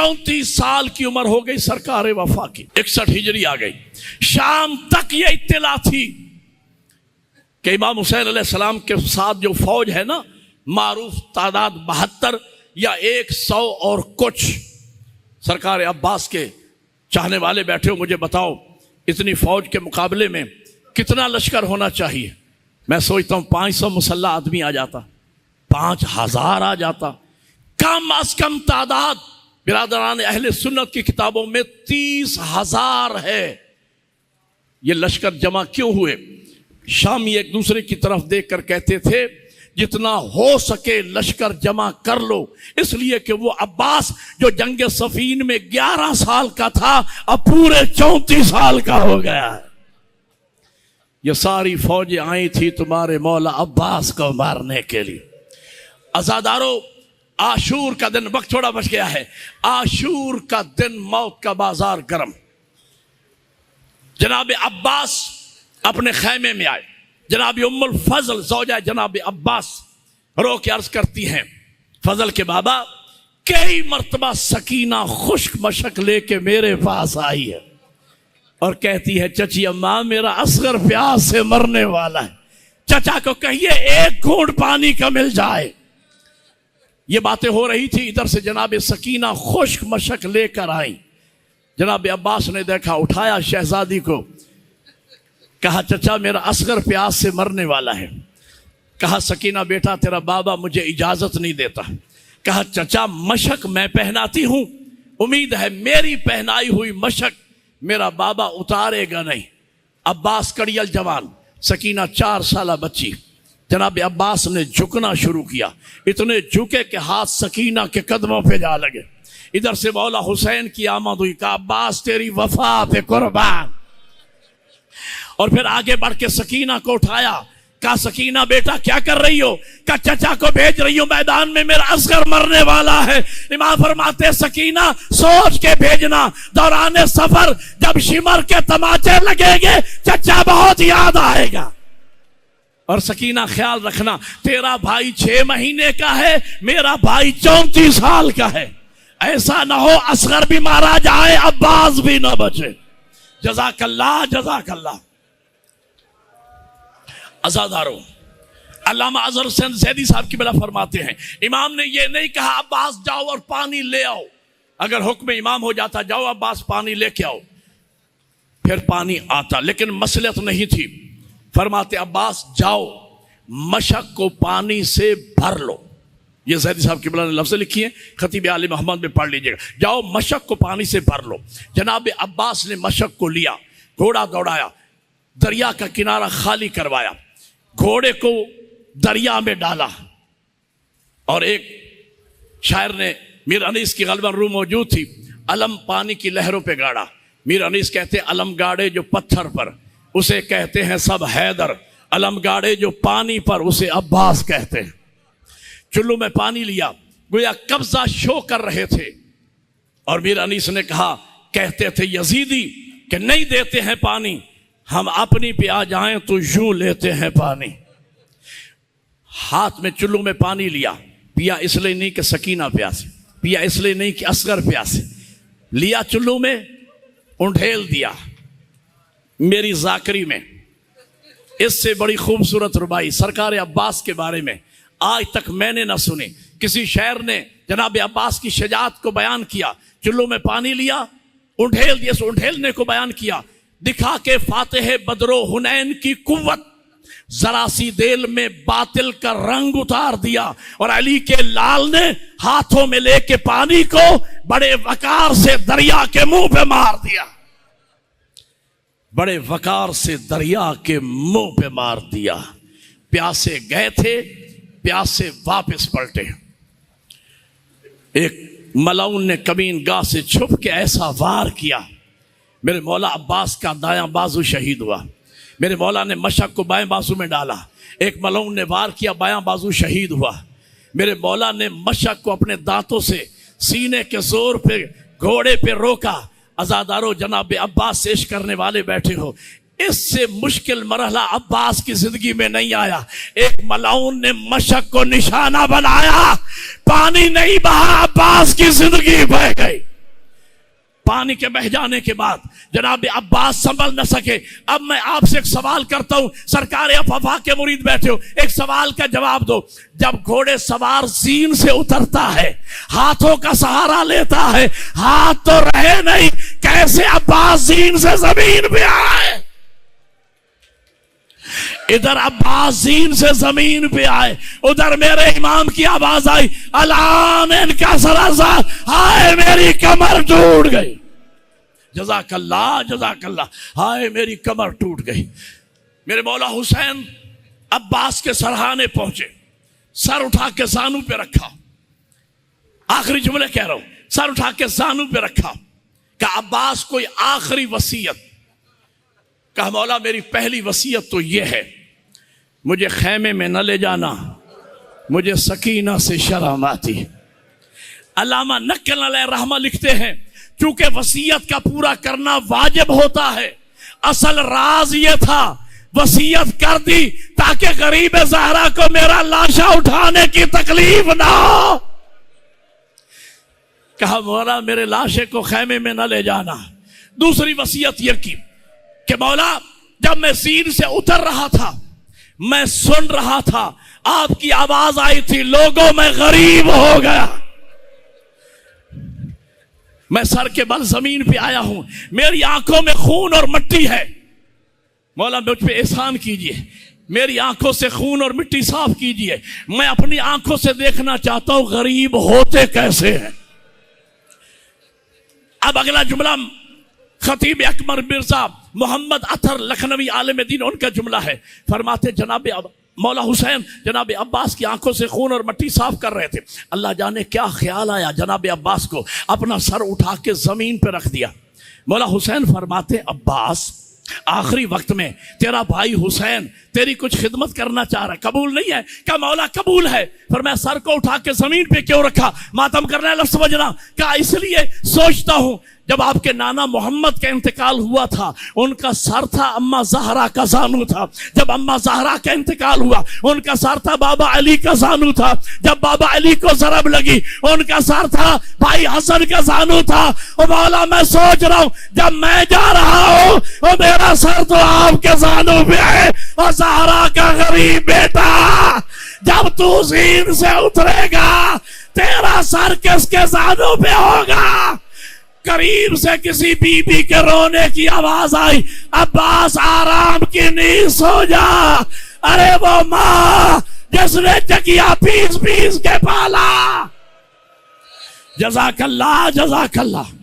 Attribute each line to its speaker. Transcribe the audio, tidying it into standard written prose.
Speaker 1: 34 سال کی عمر ہو گئی سرکار وفا کی، 61 ہجری آ گئی۔ شام تک یہ اطلاع تھی کہ امام حسین علیہ السلام کے ساتھ جو فوج ہے نا، معروف تعداد 72 یا 100 اور کچھ، سرکار عباس کے چاہنے والے بیٹھے ہو، مجھے بتاؤ اتنی فوج کے مقابلے میں کتنا لشکر ہونا چاہیے؟ میں سوچتا ہوں 500 مسلح آدمی آ جاتا، 5000 آ جاتا، کم از کم تعداد برادران اہل سنت کی کتابوں میں 30,000 ہے۔ یہ لشکر جمع کیوں ہوئے؟ شامی ایک دوسرے کی طرف دیکھ کر کہتے تھے جتنا ہو سکے لشکر جمع کر لو، اس لیے کہ وہ عباس جو جنگ صفین میں 11 سال کا تھا اب پورے 34 سال کا ہو گیا ہے۔ یہ ساری فوجیں آئی تھی تمہارے مولا عباس کو مارنے کے لیے۔ عزادارو، عاشور کا دن، وقت تھوڑا بچ گیا ہے، عاشور کا دن موت کا بازار گرم۔ جناب عباس اپنے خیمے میں آئے، جناب ام الفضل زوجہ جناب عباس رو کے عرض کرتی ہیں فضل کے بابا کئی مرتبہ سکینہ خشک مشک لے کے میرے پاس آئی ہے اور کہتی ہے چچی اماں میرا اصغر پیاس سے مرنے والا ہے، چچا کو کہیے ایک گھونٹ پانی کا مل جائے۔ یہ باتیں ہو رہی تھی، ادھر سے جناب سکینہ خشک مشک لے کر آئی۔ جناب عباس نے دیکھا، اٹھایا شہزادی کو، کہا چچا میرا اصغر پیاس سے مرنے والا ہے۔ کہا سکینہ بیٹا تیرا بابا مجھے اجازت نہیں دیتا۔ کہا چچا مشک میں پہناتی ہوں، امید ہے میری پہنائی ہوئی مشک میرا بابا اتارے گا نہیں۔ عباس کڑیل جوان، سکینہ 4 سالہ بچی۔ جناب عباس نے جھکنا شروع کیا، اتنے جھکے کہ ہاتھ سکینہ کے قدموں پہ جا لگے۔ ادھر سے مولا حسین کی آمد ہوئی، کہا عباس تیری وفا پہ قربان۔ اور پھر آگے بڑھ کے سکینہ کو اٹھایا، کہا سکینہ بیٹا کیا کر رہی ہو؟ کہا چچا کو بھیج رہی ہوں میدان میں، میرا اصغر مرنے والا ہے۔ امام فرماتے سکینہ سوچ کے بھیجنا، دوران سفر جب شمر کے تماچے لگیں گے چچا بہت یاد آئے گا۔ اور سکینہ خیال رکھنا تیرا بھائی 6 مہینے کا ہے، میرا بھائی 34 سال کا ہے، ایسا نہ ہو اصغر بھی مارا جائے عباس بھی نہ بچے۔ جزاک اللہ جزاک اللہ۔ عزادارو، علامہ اظہر حسین زیدی صاحب کی بلا فرماتے ہیں امام نے یہ نہیں کہا عباس جاؤ اور پانی لے آؤ، اگر حکم امام ہو جاتا جاؤ عباس پانی لے کے آؤ، پھر پانی آتا، لیکن مصلحت نہیں تھی۔ فرماتے عباس جاؤ مشک کو پانی سے بھر لو، یہ زیدی صاحب کی بلا نے لفظ لکھی ہیں، خطیب آل محمد میں پڑھ لیجئے گا، جاؤ مشک کو پانی سے بھر لو۔ جناب عباس نے مشک کو لیا، گھوڑا دوڑایا، دریا کا کنارہ خالی کروایا، گھوڑے کو دریا میں ڈالا، اور ایک شاعر نے، میر انیس کی غالباً روح موجود تھی، علم پانی کی لہروں پہ گاڑا۔ میر انیس کہتے ہیں علم گاڑے جو پتھر پر اسے کہتے ہیں سب حیدر، علم گاڑے جو پانی پر اسے عباس کہتے ہیں۔ چلو میں پانی لیا، گویا قبضہ شو کر رہے تھے، اور میر انیس نے کہا کہتے تھے یزیدی کہ نہیں دیتے ہیں پانی، ہم اپنی پہ آ جائیں تو یوں لیتے ہیں پانی۔ ہاتھ میں چلو میں پانی لیا، پیا اس لیے نہیں کہ سکینہ پیاسے، پیا اس لیے نہیں کہ اصغر پیاسے، لیا چلو میں، انڈھیل دیا میری ذاکری میں۔ اس سے بڑی خوبصورت ربائی سرکار عباس کے بارے میں آج تک میں نے نہ سنی۔ کسی شاعر نے جناب عباس کی شجاعت کو بیان کیا، چلو میں پانی لیا، انڈھیل دیا، اس انڈھیلنے کو بیان کیا، دکھا کے فاتح بدر و حنین کی قوت، ذرا سی دل میں باطل کا رنگ اتار دیا، اور علی کے لال نے ہاتھوں میں لے کے پانی کو بڑے وقار سے دریا کے منہ پہ مار دیا، بڑے وقار سے دریا کے منہ پہ مار دیا۔ پیاسے گئے تھے، پیاسے واپس پلٹے۔ ایک ملعون نے کمین گاہ سے چھپ کے ایسا وار کیا، میرے مولا عباس کا دایاں بازو شہید ہوا، میرے مولا نے مشک کو بائیں بازو میں ڈالا، ایک ملعون نے وار کیا، بایاں بازو شہید ہوا، میرے مولا نے مشک کو اپنے دانتوں سے سینے کے زور پہ گھوڑے پہ روکا۔ عزادارو، جناب عباس سے عشق کرنے والے بیٹھے ہو، اس سے مشکل مرحلہ عباس کی زندگی میں نہیں آیا۔ ایک ملعون نے مشک کو نشانہ بنایا، پانی نہیں بہا، عباس کی زندگی بہ گئی۔ پانی کے بہ جانے کے بعد جناب عباس سنبھل نہ سکے. اب میں آپ سے ایک سوال کرتا ہوں, سرکار افافا کے مرید بیٹھے ہو, ایک سوال کا جواب دو. جب گھوڑے سوار زین سے اترتا ہے, ہاتھوں کا سہارا لیتا ہے, ہاتھ تو رہے نہیں, کیسے عباس زین سے زمین پہ آئے؟ ادھر عباس زین سے زمین پہ آئے, ادھر میرے امام کی آواز آئی, الان ان کا سرازا, ہائے میری کمر ٹوٹ گئی. جزاک اللہ جزاک اللہ, ہائے میری کمر ٹوٹ گئی. میرے مولا حسین عباس کے سرہانے پہنچے, سر اٹھا کے زانو پہ رکھا, آخری جملے کہہ رہا ہوں, سر اٹھا کے زانو پہ رکھا, کہ عباس کوئی آخری وصیت. کہا مولا میری پہلی وصیت تو یہ ہے, مجھے خیمے میں نہ لے جانا, مجھے سکینہ سے شرم آتی. علامہ نقل علیہ رحمہ لکھتے ہیں, چونکہ وصیت کا پورا کرنا واجب ہوتا ہے, اصل راز یہ تھا وصیت کر دی تاکہ غریب زہرا کو میرا لاشا اٹھانے کی تکلیف نہ ہو. کہا مولا میرے لاشے کو خیمے میں نہ لے جانا. دوسری وصیت یہ کی کہ مولا جب میں زین سے اتر رہا تھا, میں سن رہا تھا, آپ کی آواز آئی تھی, لوگوں میں غریب ہو گیا, میں سر کے بل زمین پہ آیا ہوں, میری آنکھوں میں خون اور مٹی ہے, مولا مجھ پہ احسان کیجئے, میری آنکھوں سے خون اور مٹی صاف کیجئے, میں اپنی آنکھوں سے دیکھنا چاہتا ہوں غریب ہوتے کیسے ہیں. اب اگلا جملہ خطیب اکبر مرزا محمد اطہر لکھنوی عالم دین, ان کا جملہ ہے, فرماتے جناب مولا حسین جناب عباس کی آنکھوں سے خون اور مٹی صاف کر رہے تھے, اللہ جانے کیا خیال آیا جناب عباس کو, اپنا سر اٹھا کے زمین پہ رکھ دیا. مولا حسین فرماتے عباس آخری وقت میں تیرا بھائی حسین تیری کچھ خدمت کرنا چاہ رہا ہے, قبول نہیں ہے؟ کہا مولا قبول ہے. فرمایا سر کو اٹھا کے زمین پہ کیوں رکھا؟ ماتم کرنا ہے لفظ سمجھنا. کہا اس لیے سوچتا ہوں جب آپ کے نانا محمد کا انتقال ہوا تھا, ان کا سر تھا اما زہرا کا زانو تھا, جب اما زہرا کا انتقال ہوا ان کا سر تھا بابا علی کا زانو تھا, جب بابا علی کو ضرب لگی ان کا سر تھا بھائی حسن کا زانو تھا. اور مولا میں سوچ رہا ہوں جب میں جا رہا ہوں اور میرا سر تو آپ کے زانو پہ ہے, اور زہرا کا غریب بیٹا جب تو زین سے اترے گا تیرا سر کس کے زانو پہ ہوگا. قریب سے کسی بی بی کے رونے کی آواز آئی, عباس آرام کی نیند سو جا. ارے وہ ماں جس نے چکیا پیس پیس کے پالا. جزاک اللہ جزاک اللہ.